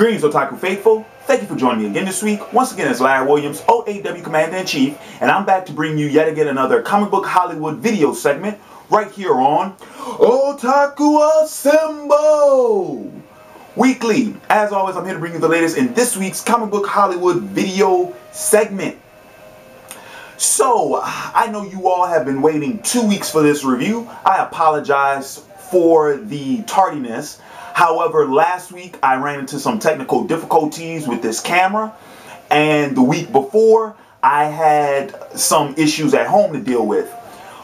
Greetings, Otaku Faithful. Thank you for joining me again this week. Once again, it's Larry Williams, OAW Commander-in-Chief, and I'm back to bring you yet again another comic book Hollywood video segment right here on Otaku Assemble Weekly. As always, I'm here to bring you the latest in this week's comic book Hollywood video segment. So, I know you all have been waiting 2 weeks for this review. I apologize for the tardiness. However, last week I ran into some technical difficulties with this camera, and the week before I had some issues at home to deal with.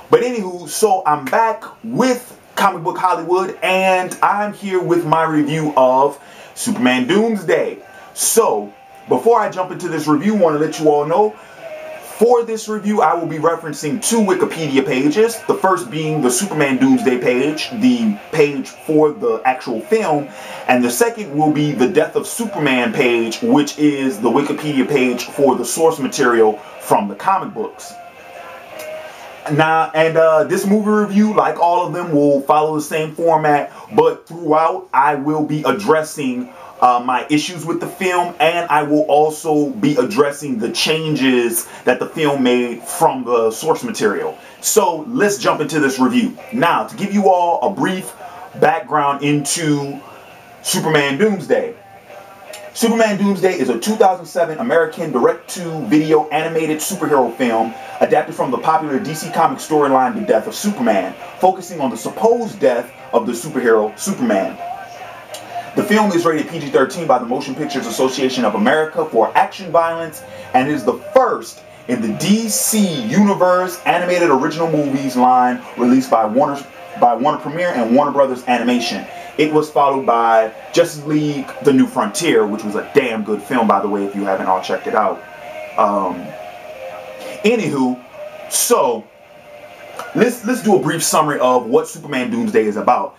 But anywho, so I'm back with Comic Book Hollywood, and I'm here with my review of Superman Doomsday. So, before I jump into this review, I want to let you all know, for this review, I will be referencing two Wikipedia pages. The first being the Superman Doomsday page, the page for the actual film. And the second will be the Death of Superman page, which is the Wikipedia page for the source material from the comic books. Now, this movie review, like all of them, will follow the same format. But throughout, I will be addressing my issues with the film, and I will also be addressing the changes that the film made from the source material. So let's jump into this review. Now, to give you all a brief background into Superman Doomsday. Superman Doomsday is a 2007 American direct-to-video animated superhero film adapted from the popular DC Comics storyline The Death of Superman, focusing on the supposed death of the superhero Superman. The film is rated PG-13 by the Motion Pictures Association of America for action violence and is the first in the DC Universe animated original movies line released by Warner Premiere and Warner Brothers Animation. It was followed by Justice League: The New Frontier, which was a damn good film, by the way, if you haven't all checked it out. Anywho, so let's do a brief summary of what Superman Doomsday is about.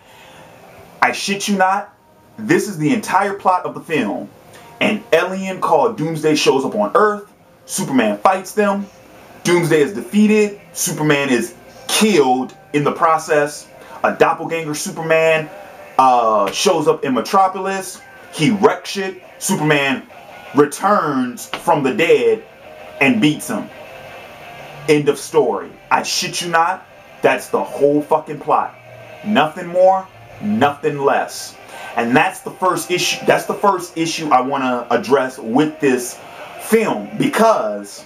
I shit you not. This is the entire plot of the film. An alien called Doomsday shows up on Earth. Superman fights them. Doomsday is defeated. Superman is killed in the process. A doppelganger Superman shows up in Metropolis. He wrecks shit. Superman returns from the dead and beats him. End of story. I shit you not. That's the whole fucking plot. Nothing more, nothing less. And that's the first issue. That's the first issue I want to address with this film, because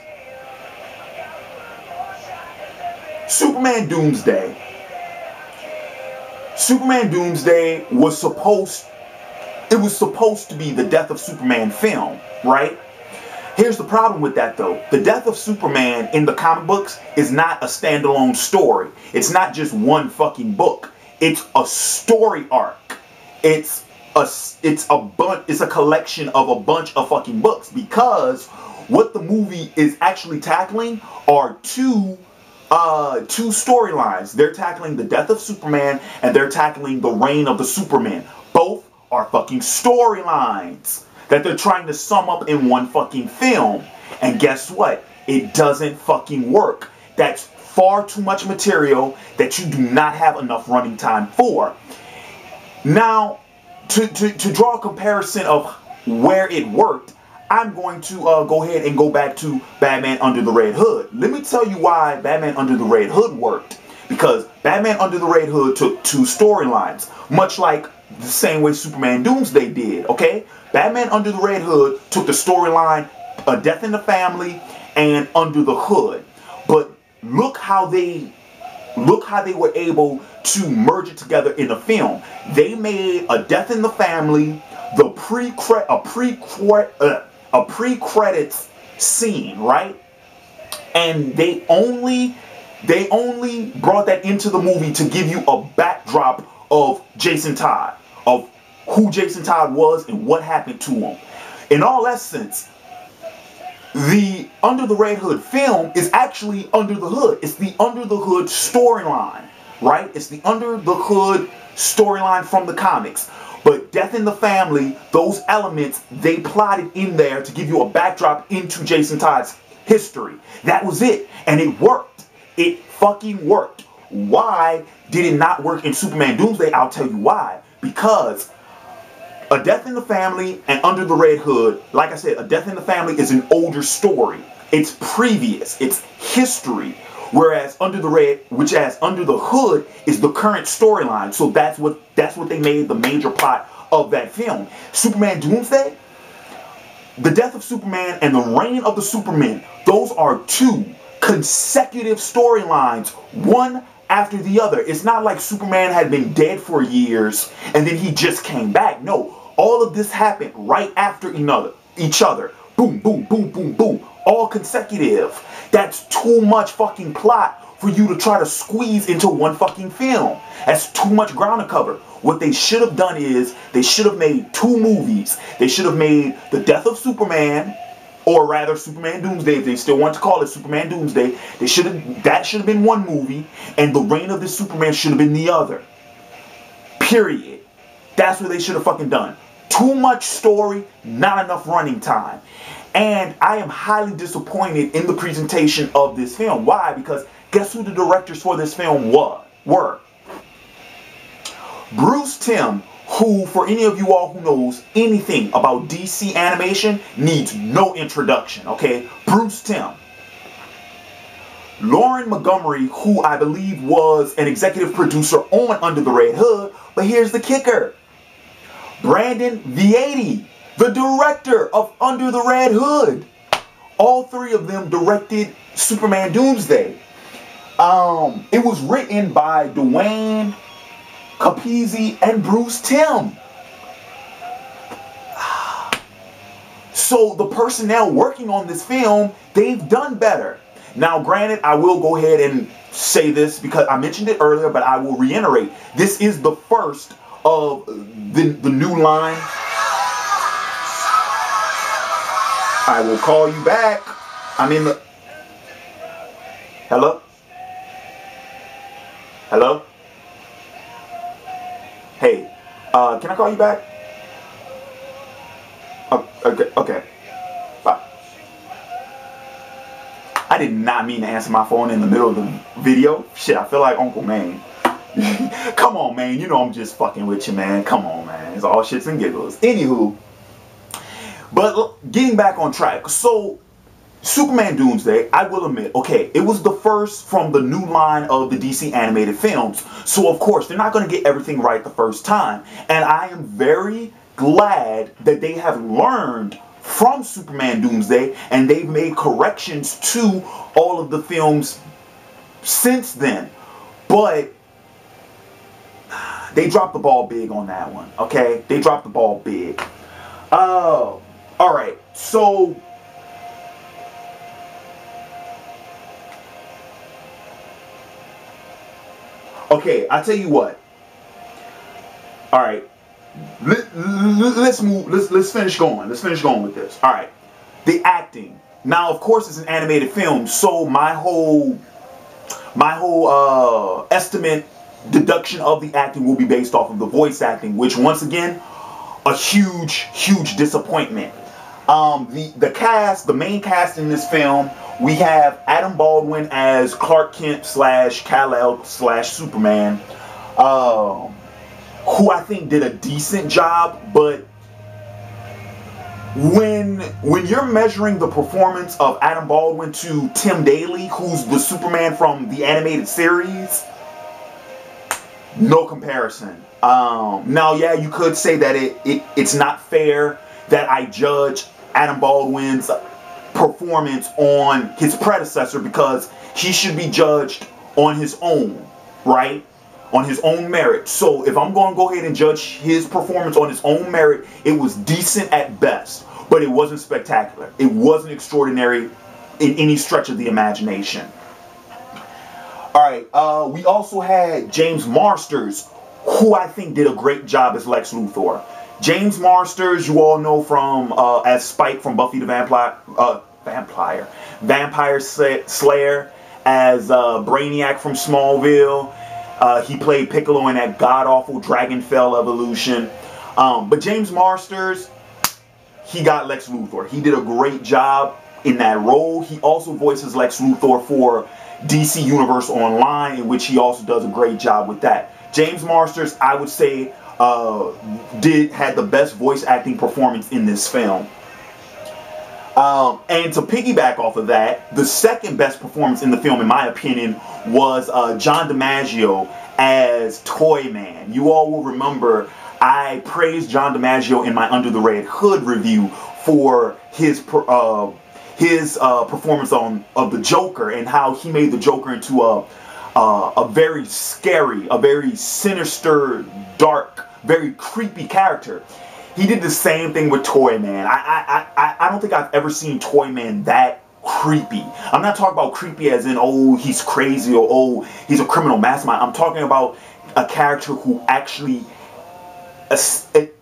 Superman Doomsday was supposed to be the Death of Superman film, right? Here's the problem with that though. The Death of Superman in the comic books is not a standalone story. It's not just one fucking book. It's a story arc. It's a collection of a bunch of fucking books, because what the movie is actually tackling are two storylines. They're tackling the Death of Superman and they're tackling the Reign of the Supermen. Both are fucking storylines that they're trying to sum up in one fucking film. And guess what? It doesn't fucking work. That's far too much material that you do not have enough running time for. Now, to draw a comparison of where it worked, I'm going to go ahead and go back to Batman Under the Red Hood. Let me tell you why Batman Under the Red Hood worked. Because Batman Under the Red Hood took two storylines, much like the same way Superman Doomsday did, okay? Batman Under the Red Hood took the storyline A Death in the Family and Under the Hood. But look how they were able to merge it together in a film. They made A Death in the Family the pre-credits scene, right? And they only brought that into the movie to give you a backdrop of Jason Todd, of who Jason Todd was and what happened to him. In all essence, the Under the Red Hood film is actually Under the Hood. It's the Under the Hood storyline, right? It's the Under the Hood storyline from the comics. But Death in the Family, those elements, they plotted in there to give you a backdrop into Jason Todd's history. That was it. And it worked. It fucking worked. Why did it not work in Superman Doomsday? I'll tell you why. Because A Death in the Family and Under the Red Hood, like I said, A Death in the Family is an older story. It's previous. It's history. Whereas Under the Hood is the current storyline. So that's what they made the major plot of that film. Superman Doomsday, the death of Superman and the reign of the Supermen, those are two consecutive storylines, one after the other. It's not like Superman had been dead for years and then he just came back. No, all of this happened right after each other. Boom, boom, boom, boom, boom. All consecutive. That's too much fucking plot for you to try to squeeze into one fucking film. That's too much ground to cover. What they should have done is they should have made two movies. They should have made The Death of Superman, or rather Superman Doomsday, if they still want to call it Superman Doomsday. That should have been one movie, and The Reign of the Superman should have been the other. Period. That's what they should have fucking done. Too much story, not enough running time. And I am highly disappointed in the presentation of this film. Why? Because guess who the directors for this film were? Bruce Timm, who, for any of you all who knows anything about DC animation, needs no introduction, okay? Bruce Timm. Lauren Montgomery, who I believe was an executive producer on Under the Red Hood, but here's the kicker. Brandon Vietti, the director of Under the Red Hood. All three of them directed Superman Doomsday. It was written by Dwayne Capizzi and Bruce Timm. So the personnel working on this film, they've done better. Now, granted, I will go ahead and say this because I mentioned it earlier, but I will reiterate. This is the first of the new line. I will call you back. I'm in the... Hello? Hello? Hey, can I call you back? Okay. Bye. I did not mean to answer my phone in the middle of the video. Shit, I feel like Uncle Maine. Come on, man. You know I'm just fucking with you, man. Come on, man. It's all shits and giggles. Anywho, but getting back on track. So, Superman Doomsday, I will admit, okay, it was the first from the new line of the DC animated films. So, of course, they're not going to get everything right the first time. And I am very glad that they have learned from Superman Doomsday and they've made corrections to all of the films since then. But they dropped the ball big on that one, okay? They dropped the ball big. Oh, all right. So, okay, I tell you what. All right, let's move. Let's finish going. Let's finish going with this. All right, the acting. Now, of course, it's an animated film, so my whole estimate, deduction of the acting will be based off of the voice acting, which once again, a huge disappointment. The cast, the main cast in this film, we have Adam Baldwin as Clark Kent / Kal-El / Superman, who I think did a decent job, but when you're measuring the performance of Adam Baldwin to Tim Daly, who's the Superman from the animated series, no comparison. Now, yeah, you could say that it's not fair that I judge Adam Baldwin's performance on his predecessor because he should be judged on his own, right? On his own merit. So if I'm going to go ahead and judge his performance on his own merit, it was decent at best, but it wasn't spectacular. It wasn't extraordinary in any stretch of the imagination. All right, we also had James Marsters, who I think did a great job as Lex Luthor. James Marsters, you all know from as Spike from Buffy the Vampire Slayer, as Brainiac from Smallville. He played Piccolo in that god-awful Dragonfell evolution. But James Marsters, he got Lex Luthor. He did a great job in that role. He also voices Lex Luthor for DC Universe Online, in which he also does a great job with that. James Marsters, I would say, had the best voice acting performance in this film. And to piggyback off of that, the second best performance in the film, in my opinion, was John DiMaggio as Toyman. You all will remember I praised John DiMaggio in my Under the Red Hood review for his performance of the Joker, and how he made the Joker into a very scary, a very sinister, dark, very creepy character. He did the same thing with Toyman. I don't think I've ever seen Toyman that creepy. I'm not talking about creepy as in, oh, he's crazy, or oh, he's a criminal mastermind. I'm talking about a character who actually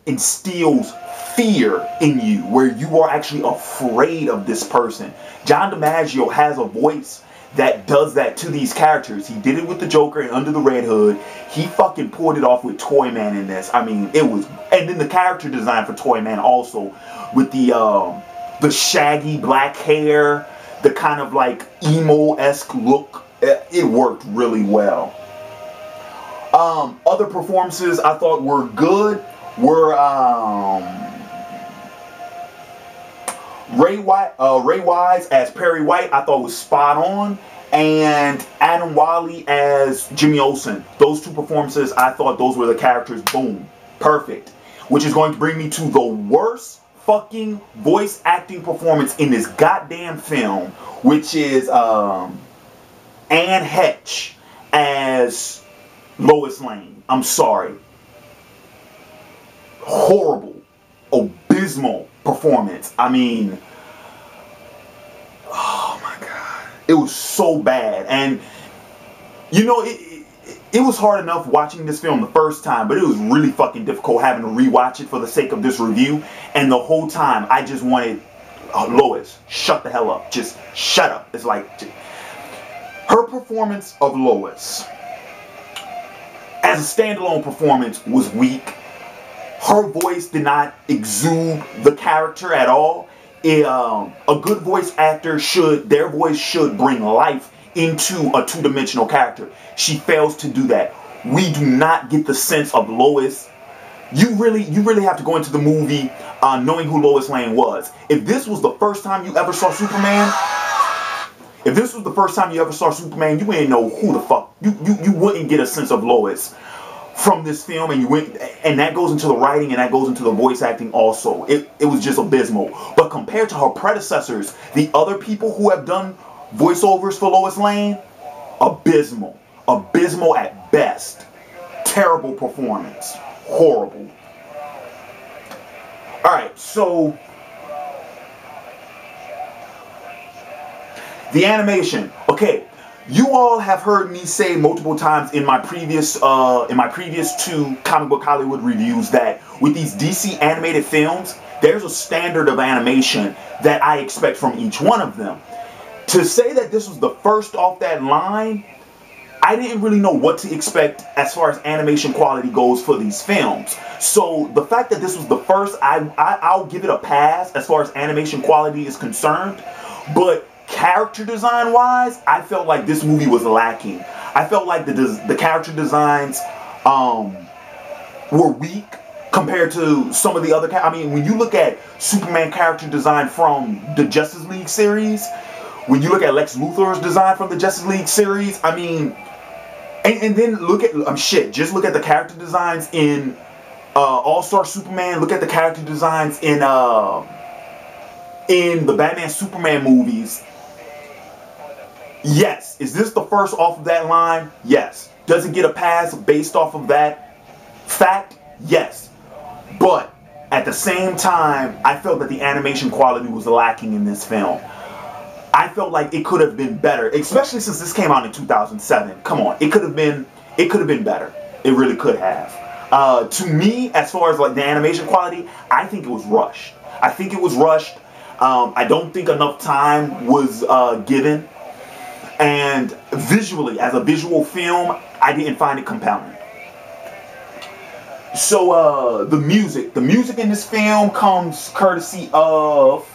instills fear in you, where you are actually afraid of this person. John DiMaggio has a voice that does that to these characters. He did it with the Joker and Under the Red Hood. He fucking pulled it off with Toyman in this. I mean, it was, and then the character design for Toyman also, with the shaggy black hair, the kind of like emo-esque look, it worked really well. Other performances I thought were good were Ray Wise as Perry White, I thought was spot on, and Adam Wally as Jimmy Olsen. Those two performances, I thought those were the characters. Boom, perfect. Which is going to bring me to the worst fucking voice acting performance in this goddamn film, which is Anne Heche as Lois Lane. I'm sorry. Horrible, abysmal performance. I mean, oh my god, it was so bad. And you know, it was hard enough watching this film the first time, but it was really fucking difficult having to rewatch it for the sake of this review. And the whole time I just wanted, Lois, shut the hell up, just shut up. It's like, her performance of Lois as a standalone performance was weak. Her voice did not exude the character at all. A good voice actor their voice should bring life into a two-dimensional character. She fails to do that. We do not get the sense of Lois. You really have to go into the movie knowing who Lois Lane was. If this was the first time you ever saw Superman, you ain't know who the fuck. You wouldn't get a sense of Lois from this film, and that goes into the writing, and that goes into the voice acting also. It was just abysmal. But compared to her predecessors, the other people who have done voiceovers for Lois Lane, abysmal. Abysmal at best. Terrible performance. Horrible. Alright, so the animation. Okay. You all have heard me say multiple times in my previous two Comic Book Hollywood reviews that with these DC animated films, there's a standard of animation that I expect from each one of them. To say that this was the first off that line, I didn't really know what to expect as far as animation quality goes for these films. So the fact that this was the first, I'll give it a pass as far as animation quality is concerned. But character design wise, I felt like this movie was lacking. I felt like the character designs were weak compared to some of the other. I mean, when you look at Superman character design from the Justice League series, when you look at Lex Luthor's design from the Justice League series, I mean, and then look at just look at the character designs in All-Star Superman. Look at the character designs in the Batman Superman movies. Yes. Is this the first off of that line? Yes. Does it get a pass based off of that fact? Yes. But at the same time, I felt that the animation quality was lacking in this film. I felt like it could have been better, especially since this came out in 2007. Come on, it could have been better. It really could have. To me, as far as like the animation quality, I think it was rushed. I don't think enough time was given. And visually, as a visual film, I didn't find it compelling. So the music in this film comes courtesy of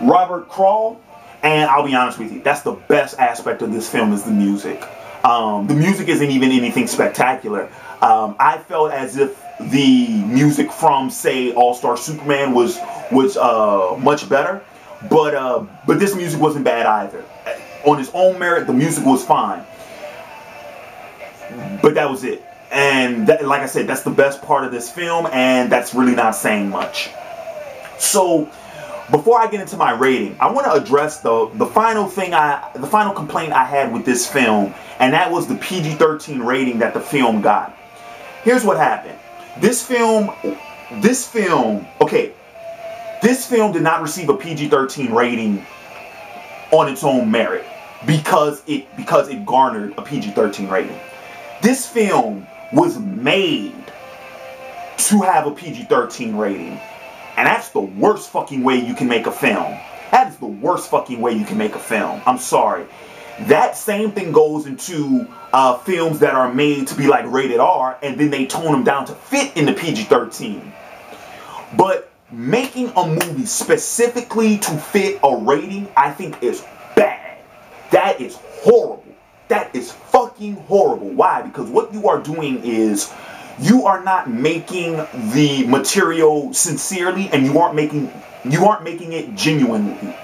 Robert Krall, and I'll be honest with you, that's the best aspect of this film is the music. The music isn't even anything spectacular. I felt as if the music from, say, All-Star Superman was much better, but this music wasn't bad either. On its own merit, the music was fine, but that was it. And that, like I said, that's the best part of this film, and that's really not saying much. So, before I get into my rating, I want to address the final complaint I had with this film, and that was the PG-13 rating that the film got. Here's what happened. This film did not receive a PG-13 rating on its own merit because it garnered a PG-13 rating. This film was made to have a PG-13 rating. And that's the worst fucking way you can make a film. That is the worst fucking way you can make a film. I'm sorry. That same thing goes into films that are made to be like rated R, and then they tone them down to fit in the PG-13. But making a movie specifically to fit a rating, I think is bad. That is horrible. That is fucking horrible. Why? Because what you are doing is you are not making the material sincerely, and you aren't making it genuinely.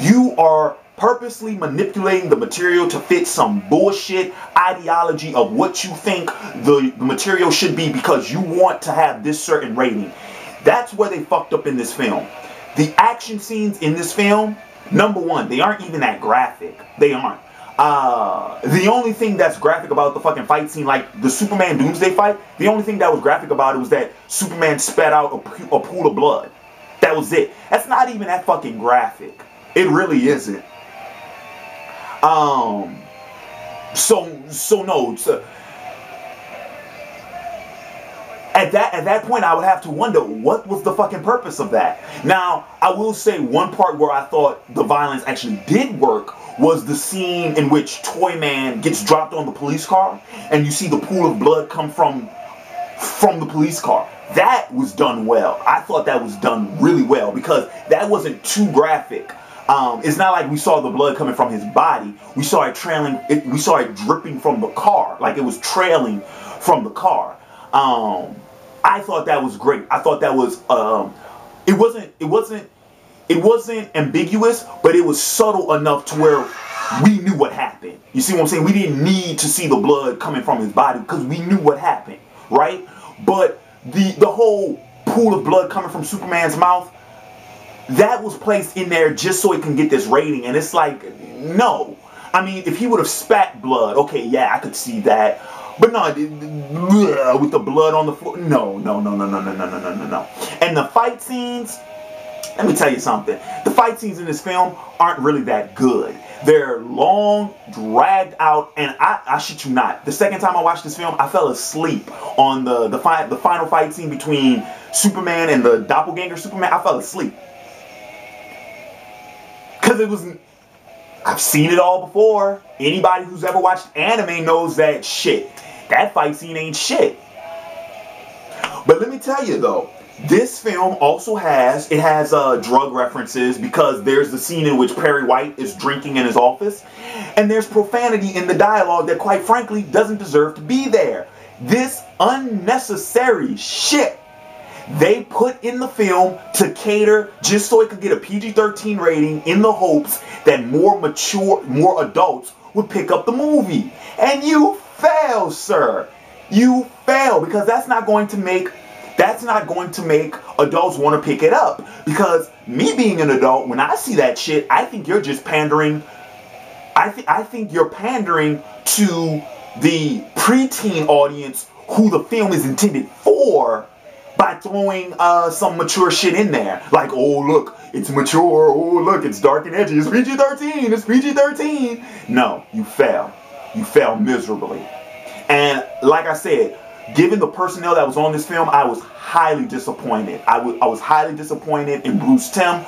You are purposely manipulating the material to fit some bullshit ideology of what you think the material should be because you want to have this certain rating. That's where they fucked up in this film. The action scenes in this film, number one, they aren't even that graphic. They aren't. The only thing that's graphic about the fucking fight scene, like the Superman Doomsday fight, the only thing that was graphic about it was that Superman spat out a pool of blood. That was it. That's not even that fucking graphic. It really isn't. No. At that point, I would have to wonder, what was the fucking purpose of that? Now, I will say one part where I thought the violence actually did work was the scene in which Toyman gets dropped on the police car, and you see the pool of blood come from the police car. That was done well. I thought that was done really well because that wasn't too graphic. It's not like we saw the blood coming from his body. We saw it trailing. We saw it dripping from the car, like it was trailing from the car. I thought that was great. I thought that was. It wasn't ambiguous, but it was subtle enough to where we knew what happened. You see what I'm saying? We didn't need to see the blood coming from his body because we knew what happened, right? But the whole pool of blood coming from Superman's mouth, that was placed in there just so it can get this rating. And it's like, no. I mean, if he would have spat blood, okay, yeah, I could see that. But no, with the blood on the floor, no. And the fight scenes, let me tell you something. The fight scenes in this film aren't really that good. They're long, dragged out, and I shit you not. The second time I watched this film, I fell asleep on the final fight scene between Superman and the doppelganger Superman. I fell asleep. Because it was... I've seen it all before. Anybody who's ever watched anime knows that shit. That fight scene ain't shit. But let me tell you though, this film also has drug references because there's the scene in which Perry White is drinking in his office, and there's profanity in the dialogue that quite frankly doesn't deserve to be there. This unnecessary shit they put in the film to cater just so it could get a PG-13 rating in the hopes that more adults would pick up the movie. And you fail, sir. You fail, because that's not going to make adults want to pick it up. Because me being an adult, when I see that shit, I think you're just pandering. I think you're pandering to the preteen audience who the film is intended for, by throwing some mature shit in there. Like, oh, look, it's mature. Oh, look, it's dark and edgy. It's PG-13. It's PG-13. No, you fail. You fail miserably. And like I said, given the personnel that was on this film, I was highly disappointed. I was highly disappointed in Bruce Timm.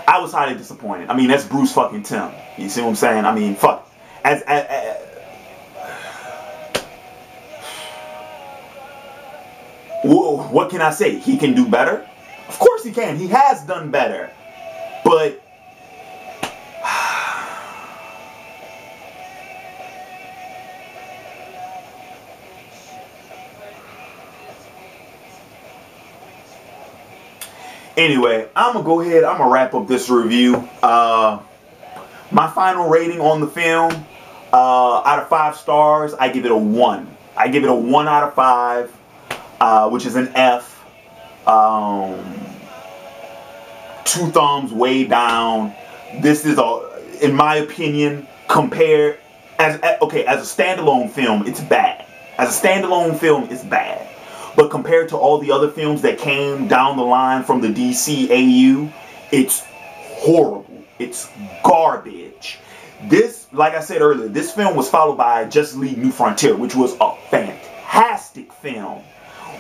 I was highly disappointed. I mean, that's Bruce fucking Timm. You see what I'm saying? I mean, fuck. What can I say? He can do better? Of course he can. He has done better. But Anyway, I'm going to go ahead. I'm going to wrap up this review. My final rating on the film, out of 5 stars, I give it a 1. I give it a 1 out of 5, which is an F. 2 thumbs way down. This is, in my opinion, compared, as a standalone film, it's bad. As a standalone film, it's bad. But compared to all the other films that came down the line from the DCAU, it's horrible. It's garbage. This, like I said earlier, this film was followed by Justice League New Frontier, which was a fantastic film.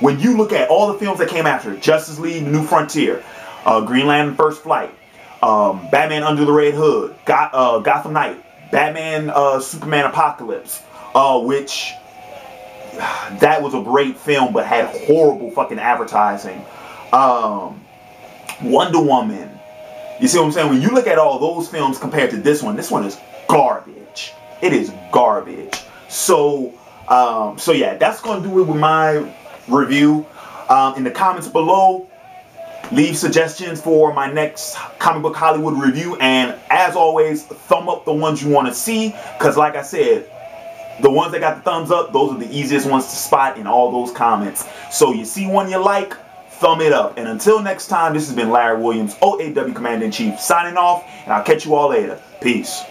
When you look at all the films that came after Justice League New Frontier, Green Lantern First Flight, Batman Under the Red Hood, Gotham Knight, Batman Superman Apocalypse, which that was a great film but had horrible fucking advertising. Wonder Woman. You see what I'm saying? When you look at all those films compared to this one is garbage. It is garbage. So yeah, that's going to do it with my review. In the comments below, leave suggestions for my next Comic Book Hollywood review. And as always, thumb up the ones you want to see. Because like I said, the ones that got the thumbs up, those are the easiest ones to spot in all those comments. So you see one you like, thumb it up. And until next time, this has been Larry Williams, OAW Commander-in-Chief, signing off. And I'll catch you all later. Peace.